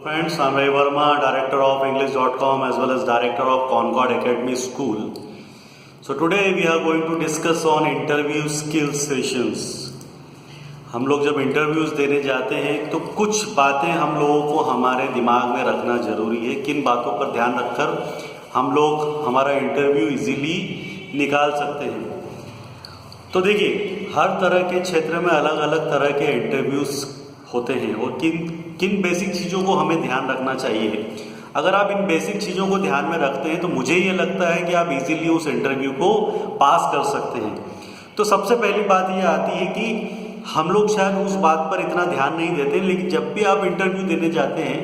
Friends, I'm Ray Verma, director of English.com as well as director of Concord Academy School. So today we are going to discuss on interview skills sessions. हम लोग जब interviews देने जाते हैं तो कुछ बातें हम लोगों को हमारे दिमाग में रखना ज़रूरी है। किन बातों पर ध्यान रखकर हम लोग हमारा इंटरव्यू इजीली निकाल सकते हैं। तो देखिए, हर तरह के क्षेत्र में अलग अलग तरह के इंटरव्यूज़ होते हैं और किन किन बेसिक चीज़ों को हमें ध्यान रखना चाहिए। अगर आप इन बेसिक चीज़ों को ध्यान में रखते हैं तो मुझे ये लगता है कि आप इजीली उस इंटरव्यू को पास कर सकते हैं। तो सबसे पहली बात ये आती है कि हम लोग शायद उस बात पर इतना ध्यान नहीं देते, लेकिन जब भी आप इंटरव्यू देने जाते हैं,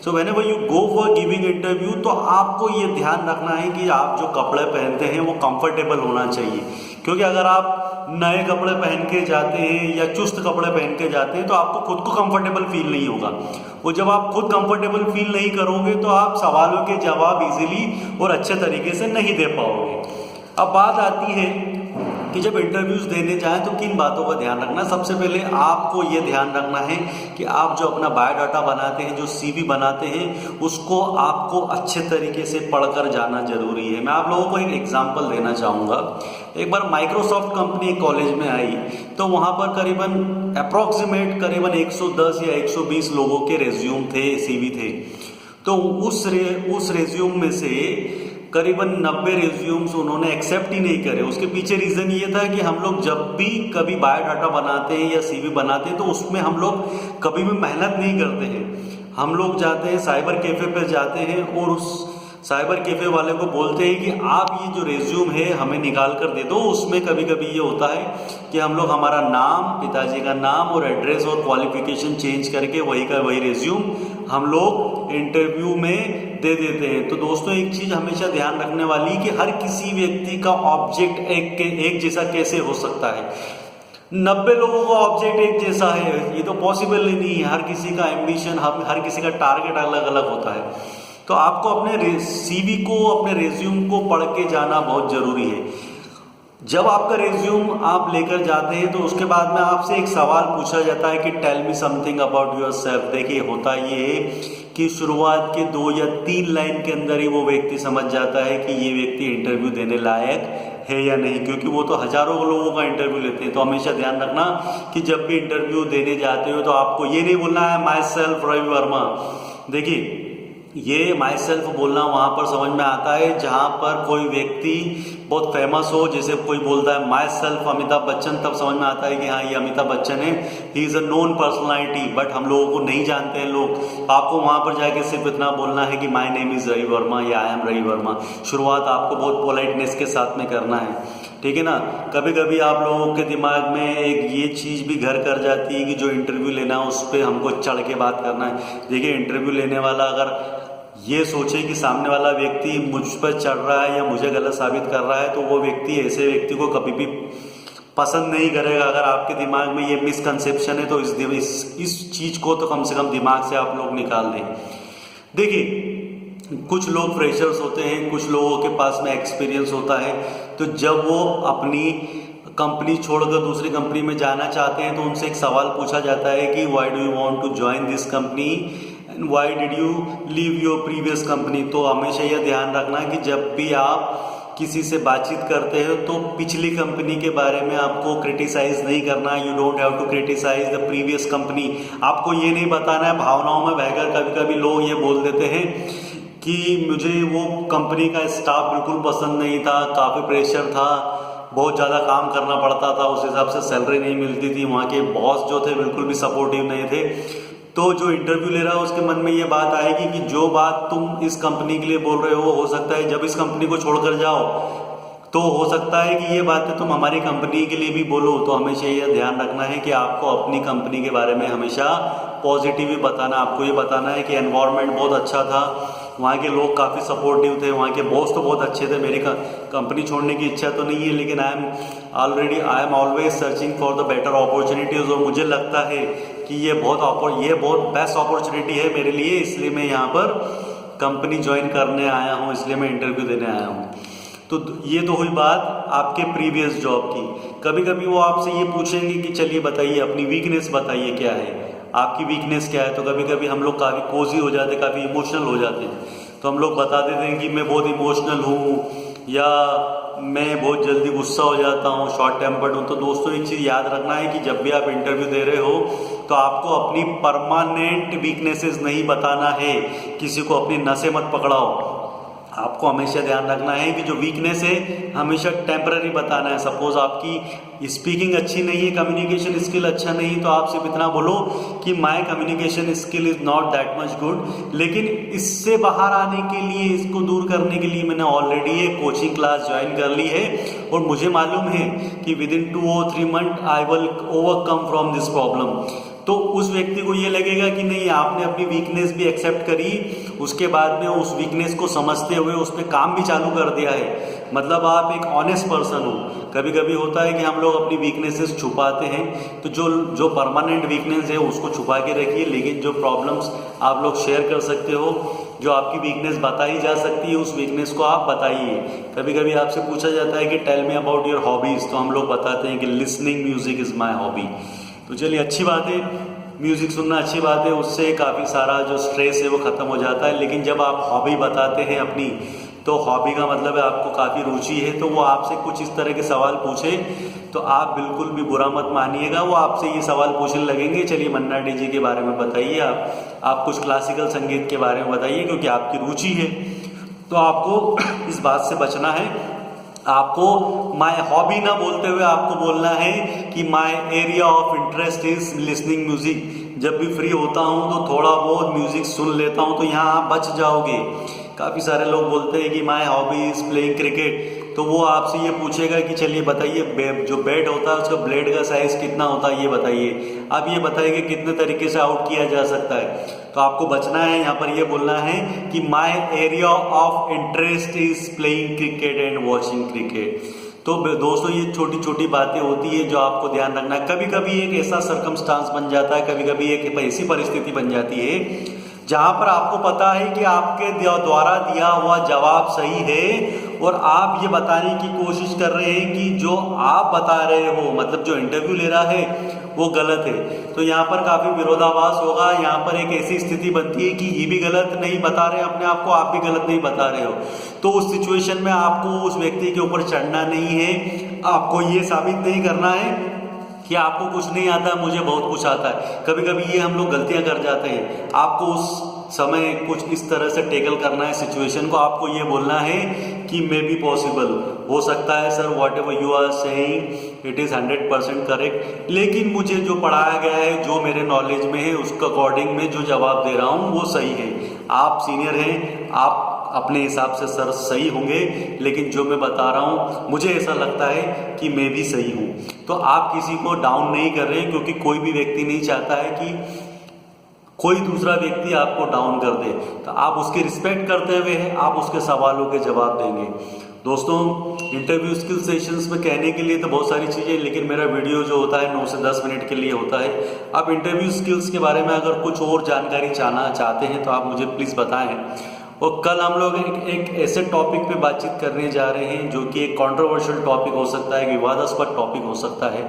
so whenever you go for giving interview, तो आपको ये ध्यान रखना है कि आप जो कपड़े पहनते हैं वो कंफर्टेबल होना चाहिए। क्योंकि अगर आप नए कपड़े पहन के जाते हैं या चुस्त कपड़े पहन के जाते हैं तो आपको खुद को कंफर्टेबल फील नहीं होगा। और जब आप खुद कंफर्टेबल फील नहीं करोगे तो आप सवालों के जवाब इजीली और अच्छे तरीके से नहीं दे पाओगे। अब बात आती है कि जब इंटरव्यूज़ देने जाएं तो किन बातों का ध्यान रखना। सबसे पहले आपको ये ध्यान रखना है कि आप जो अपना बायोडाटा बनाते हैं, जो सीवी बनाते हैं, उसको आपको अच्छे तरीके से पढ़कर जाना जरूरी है। मैं आप लोगों को एक एग्जांपल देना चाहूँगा। एक बार माइक्रोसॉफ्ट कंपनी एक कॉलेज में आई तो वहाँ पर करीबन 110 या 120 लोगों के रेज्यूम थे, सीवी थे। तो उस रेज्यूम में से करीबन 90 रेज्यूम्स उन्होंने एक्सेप्ट ही नहीं करे। उसके पीछे रीज़न ये था कि हम लोग जब भी कभी बायोडाटा बनाते हैं या सीवी बनाते हैं तो उसमें हम लोग कभी भी मेहनत नहीं करते हैं। हम लोग जाते हैं साइबर कैफ़े पर जाते हैं और उस साइबर कैफ़े वाले को बोलते हैं कि आप ये जो रेज्यूम है हमें निकाल कर दे दो। उसमें कभी कभी ये होता है कि हम लोग हमारा नाम, पिताजी का नाम और एड्रेस और क्वालिफिकेशन चेंज करके वही का वही रेज्यूम हम लोग इंटरव्यू में दे देते हैं। तो दोस्तों, एक चीज़ हमेशा ध्यान रखने वाली कि हर किसी व्यक्ति का ऑब्जेक्ट एक जैसा कैसे हो सकता है। 90 लोगों का ऑब्जेक्ट एक जैसा है, ये तो पॉसिबल ही नहीं है। हर किसी का एम्बिशन, हर किसी का टारगेट अलग अलग होता है। तो आपको अपने सीवी को, अपने रेज्यूम को पढ़ के जाना बहुत ज़रूरी है। जब आपका रेज्यूम आप लेकर जाते हैं तो उसके बाद में आपसे एक सवाल पूछा जाता है कि tell me something about yourself. देखिए, होता ये है कि शुरुआत के 2 या 3 लाइन के अंदर ही वो व्यक्ति समझ जाता है कि ये व्यक्ति इंटरव्यू देने लायक है या नहीं, क्योंकि वो तो हजारों लोगों का इंटरव्यू लेते हैं। तो हमेशा ध्यान रखना कि जब भी इंटरव्यू देने जाते हो तो आपको ये नहीं बोलना है माई सेल्फ रवि वर्मा। देखिए, ये माई सेल्फ बोलना वहाँ पर समझ में आता है जहाँ पर कोई व्यक्ति बहुत फेमस हो। जैसे कोई बोलता है माई सेल्फ अमिताभ बच्चन, तब समझ में आता है कि हाँ, ये अमिताभ बच्चन है, he is a known personality. But हम लोगों को नहीं जानते हैं लोग। आपको वहाँ पर जाके सिर्फ इतना बोलना है कि my name is Ravi Varma या आई एम रवि वर्मा। शुरुआत आपको बहुत पोलाइटनेस के साथ में करना है, ठीक है ना। कभी कभी आप लोगों के दिमाग में एक ये चीज़ भी घर कर जाती है कि जो इंटरव्यू लेना है उस पर हमको चढ़ के बात करना है। देखिए, इंटरव्यू लेने वाला अगर ये सोचे कि सामने वाला व्यक्ति मुझ पर चढ़ रहा है या मुझे गलत साबित कर रहा है, तो वो व्यक्ति ऐसे व्यक्ति को कभी भी पसंद नहीं करेगा। अगर आपके दिमाग में ये मिसकंसेप्शन है तो इस चीज़ को तो कम से कम दिमाग से आप लोग निकाल दें। देखिए, कुछ लोग फ्रेशर्स होते हैं, कुछ लोगों के पास में एक्सपीरियंस होता है। तो जब वो अपनी कंपनी छोड़कर दूसरी कंपनी में जाना चाहते हैं तो उनसे एक सवाल पूछा जाता है कि why do you want to join this company and why did you leave your previous company. तो हमेशा यह ध्यान रखना कि जब भी आप किसी से बातचीत करते हो तो पिछली कंपनी के बारे में आपको क्रिटिसाइज नहीं करना। You don't have to criticize the previous company. आपको ये नहीं बताना है भावनाओं में बहकर। कभी कभी लोग ये बोल देते हैं कि मुझे वो कंपनी का स्टाफ बिल्कुल पसंद नहीं था, काफ़ी प्रेशर था, बहुत ज़्यादा काम करना पड़ता था, उस हिसाब से सैलरी नहीं मिलती थी, वहाँ के बॉस जो थे बिल्कुल भी सपोर्टिव नहीं थे। तो जो इंटरव्यू ले रहा है उसके मन में ये बात आएगी कि जो बात तुम इस कंपनी के लिए बोल रहे हो सकता है जब इस कंपनी को छोड़कर जाओ तो हो सकता है कि ये बातें तुम हमारी कंपनी के लिए भी बोलो। तो हमेशा ये ध्यान रखना है कि आपको अपनी कंपनी के बारे में हमेशा पॉजिटिव ही बताना। आपको ये बताना है कि एनवायरनमेंट बहुत अच्छा था, वहाँ के लोग काफ़ी सपोर्टिव थे, वहाँ के बॉस तो बहुत अच्छे थे। मेरी कंपनी छोड़ने की इच्छा तो नहीं है, लेकिन I am always searching for the better opportunities. और मुझे लगता है कि ये बहुत बेस्ट अपॉर्चुनिटी है मेरे लिए, इसलिए मैं यहाँ पर कंपनी ज्वाइन करने आया हूँ, इसलिए मैं इंटरव्यू देने आया हूँ। तो ये तो हुई बात आपके प्रीवियस जॉब की। कभी कभी वो आपसे ये पूछेंगे कि चलिए बताइए अपनी वीकनेस बताइए क्या है। आपकी वीकनेस क्या है। तो कभी कभी हम लोग काफ़ी कोजी हो जाते हैं, काफ़ी इमोशनल हो जाते हैं, तो हम लोग बता देते हैं कि मैं बहुत इमोशनल हूँ या मैं बहुत जल्दी गुस्सा हो जाता हूँ, शॉर्ट टेम्पर्ड हूँ। तो दोस्तों एक चीज़ याद रखना है कि जब भी आप इंटरव्यू दे रहे हो तो आपको अपनी परमानेंट वीकनेसेस नहीं बताना है, किसी को अपनी नसें मत पकड़ाओ। आपको हमेशा ध्यान रखना है कि जो वीकनेस है हमेशा टेम्पररी बताना है। सपोज आपकी स्पीकिंग अच्छी नहीं है, कम्युनिकेशन स्किल अच्छा नहीं, तो आप सिर्फ इतना बोलो कि my communication skill is not that much good, लेकिन इससे बाहर आने के लिए, इसको दूर करने के लिए मैंने ऑलरेडी एक कोचिंग क्लास ज्वाइन कर ली है और मुझे मालूम है कि with in 2 or 3 months I will overcome from this problem. तो उस व्यक्ति को ये लगेगा कि नहीं, आपने अपनी वीकनेस भी एक्सेप्ट करी, उसके बाद में उस वीकनेस को समझते हुए उस पर काम भी चालू कर दिया है, मतलब आप एक ऑनेस्ट पर्सन हो। कभी कभी होता है कि हम लोग अपनी वीकनेसेस छुपाते हैं, तो जो परमानेंट वीकनेस है उसको छुपा के रखिए, लेकिन जो प्रॉब्लम्स आप लोग शेयर कर सकते हो, जो आपकी वीकनेस बताई जा सकती है, उस वीकनेस को आप बताइए। कभी कभी आपसे पूछा जाता है कि tell me about your hobbies, तो हम लोग बताते हैं कि listening music is my hobby. तो चलिए अच्छी बात है, म्यूज़िक सुनना अच्छी बात है, उससे काफ़ी सारा जो स्ट्रेस है वो ख़त्म हो जाता है। लेकिन जब आप हॉबी बताते हैं अपनी, तो हॉबी का मतलब है आपको काफ़ी रुचि है, तो वो आपसे कुछ इस तरह के सवाल पूछे तो आप बिल्कुल भी बुरा मत मानिएगा। वो आपसे ये सवाल पूछने लगेंगे, चलिए मन्ना डे जी के बारे में बताइए, आप कुछ क्लासिकल संगीत के बारे में बताइए, क्योंकि आपकी रुचि है। तो आपको इस बात से बचना है। आपको माय हॉबी ना बोलते हुए आपको बोलना है कि my area of interest is listening music. जब भी फ्री होता हूँ तो थोड़ा बहुत म्यूजिक सुन लेता हूँ, तो यहाँ आप बच जाओगे। काफ़ी सारे लोग बोलते हैं कि my hobby is playing cricket, तो वो आपसे ये पूछेगा कि चलिए बताइए जो बैट होता है उसका ब्लेड का साइज कितना होता है, ये बताइए। आप ये बताइए कितने तरीके से आउट किया जा सकता है। तो आपको बचना है, यहाँ पर ये बोलना है कि my area of interest is playing cricket and watching cricket. तो दोस्तों ये छोटी छोटी बातें होती है जो आपको ध्यान रखना है। कभी कभी एक ऐसा सर्कमस्टांस बन जाता है, कभी कभी एक ऐसी परिस्थिति बन जाती है जहाँ पर आपको पता है कि आपके द्वारा दिया हुआ जवाब सही है और आप ये बताने की कोशिश कर रहे हैं कि जो आप बता रहे हो, मतलब जो इंटरव्यू ले रहा है, वो गलत है। तो यहाँ पर काफ़ी विरोधाभास होगा। यहाँ पर एक ऐसी स्थिति बनती है कि ये भी गलत नहीं बता रहे अपने आप को, आप भी गलत नहीं बता रहे हो। तो उस सिचुएशन में आपको उस व्यक्ति के ऊपर चढ़ना नहीं है, आपको ये साबित नहीं करना है कि आपको कुछ नहीं आता, मुझे बहुत कुछ आता है। कभी कभी ये हम लोग गलतियां कर जाते हैं। आपको उस समय कुछ इस तरह से टेकल करना है सिचुएशन को। आपको ये बोलना है कि मे बी पॉसिबल, हो सकता है sir, whatever you are saying it is 100% correct, लेकिन मुझे जो पढ़ाया गया है, जो मेरे नॉलेज में है, उसके अकॉर्डिंग में जो जवाब दे रहा हूँ वो सही है। आप सीनियर हैं, आप अपने हिसाब से सर सही होंगे, लेकिन जो मैं बता रहा हूँ मुझे ऐसा लगता है कि मैं भी सही हूँ। तो आप किसी को डाउन नहीं कर रहे, क्योंकि कोई भी व्यक्ति नहीं चाहता है कि कोई दूसरा व्यक्ति आपको डाउन कर दे। तो आप उसकी रिस्पेक्ट करते हुए आप उसके सवालों के जवाब देंगे। दोस्तों इंटरव्यू स्किल सेशंस में कहने के लिए तो बहुत सारी चीज़ें, लेकिन मेरा वीडियो जो होता है 9 से 10 मिनट के लिए होता है। आप इंटरव्यू स्किल्स के बारे में अगर कुछ और जानकारी चाहते हैं तो आप मुझे प्लीज़ बताएं। और कल हम लोग एक ऐसे टॉपिक पे बातचीत करने जा रहे हैं जो कि एक कंट्रोवर्शियल टॉपिक हो सकता है, विवादास्पद टॉपिक हो सकता है,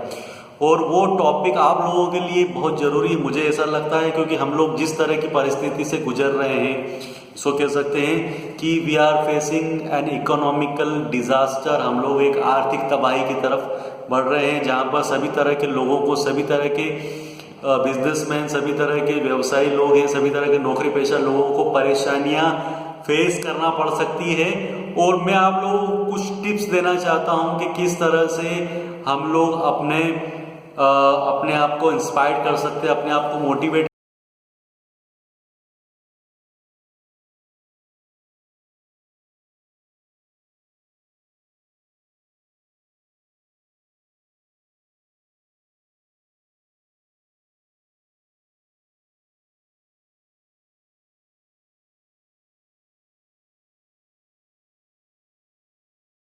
और वो टॉपिक आप लोगों के लिए बहुत ज़रूरी है, मुझे ऐसा लगता है, क्योंकि हम लोग जिस तरह की परिस्थिति से गुजर रहे हैं, इसको कह सकते हैं कि we are facing an economical disaster. हम लोग एक आर्थिक तबाही की तरफ बढ़ रहे हैं, जहाँ पर सभी तरह के लोगों को, सभी तरह के बिजनेसमैन, सभी तरह के व्यवसायी लोग हैं, सभी तरह के नौकरी पेशा लोगों को परेशानियां फेस करना पड़ सकती है। और मैं आप लोगों को कुछ टिप्स देना चाहता हूं कि किस तरह से हम लोग अपने आप को इंस्पायर कर सकते हैं, अपने आप को मोटिवेट